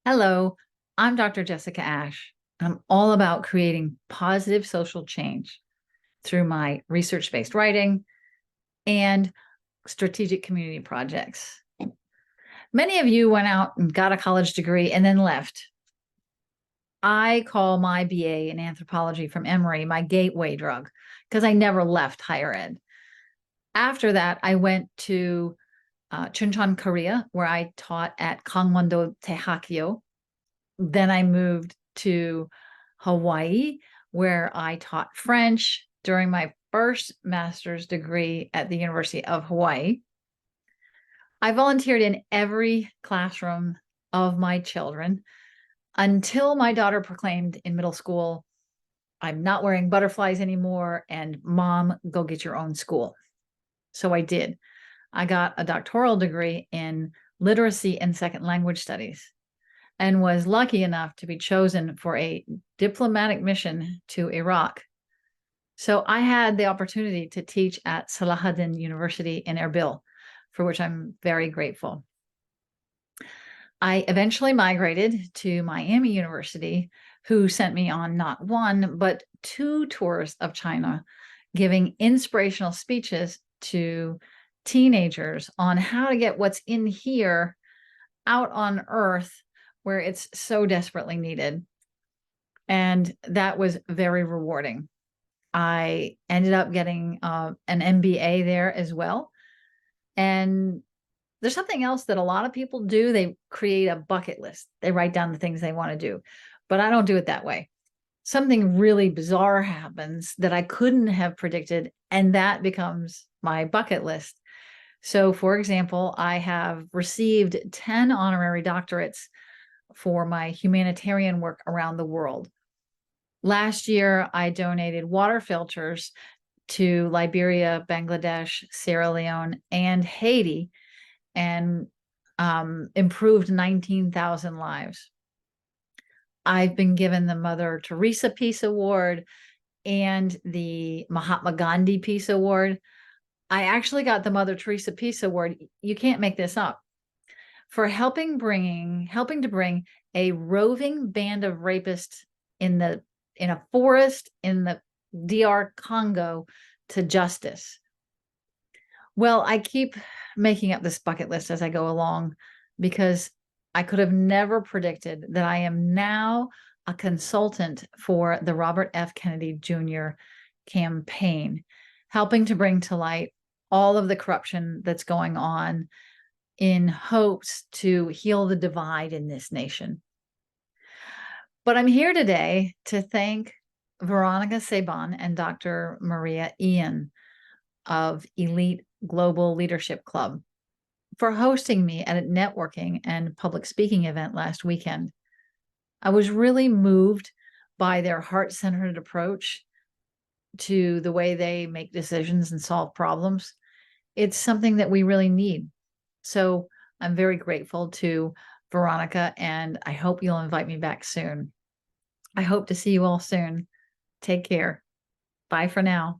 Hello, I'm Dr. Jessica Ashe. I'm all about creating positive social change through my research based writing and strategic community projects. Many of you went out and got a college degree and then left. I call my BA in anthropology from Emory my gateway drug because I never left higher ed. After that, I went to Chuncheon, Korea, where I taught at Gangwon-do Daehakyo. Then I moved to Hawaii, where I taught French during my first master's degree at the University of Hawaii. I volunteered in every classroom of my children until my daughter proclaimed in middle school, I'm not wearing butterflies anymore, and mom, go get your own school. So I did. I got a doctoral degree in literacy and second language studies and was lucky enough to be chosen for a diplomatic mission to Iraq. So I had the opportunity to teach at Salahuddin University in Erbil, for which I'm very grateful. I eventually migrated to Miami University, who sent me on not one, but two tours of China, giving inspirational speeches to teenagers on how to get what's in here out on Earth where it's so desperately needed. And that was very rewarding. I ended up getting an MBA there as well. And there's something else that a lot of people do. They create a bucket list. They write down the things they want to do, but I don't do it that way. Something really bizarre happens that I couldn't have predicted, and that becomes my bucket list. So, for example, I have received 10 honorary doctorates for my humanitarian work around the world. Last year, I donated water filters to Liberia, Bangladesh, Sierra Leone, and Haiti, and improved 19,000 lives. I've been given the Mother Teresa Peace Award and the Mahatma Gandhi Peace Award. I actually got the Mother Teresa Peace Award. You can't make this up. For helping to bring a roving band of rapists in a forest in the DR Congo to justice. Well, I keep making up this bucket list as I go along because I could have never predicted that I am now a consultant for the Robert F. Kennedy Jr. campaign, helping to bring to light all of the corruption that's going on in hopes to heal the divide in this nation. But I'm here today to thank Veronica Saban and Dr. Maria Ian of Elite Global Leadership Club for hosting me at a networking and public speaking event last weekend. I was really moved by their heart-centered approach to the way they make decisions and solve problems. It's something that we really need. So I'm very grateful to Veronica, and I hope you'll invite me back soon. I hope to see you all soon. Take care. Bye for now.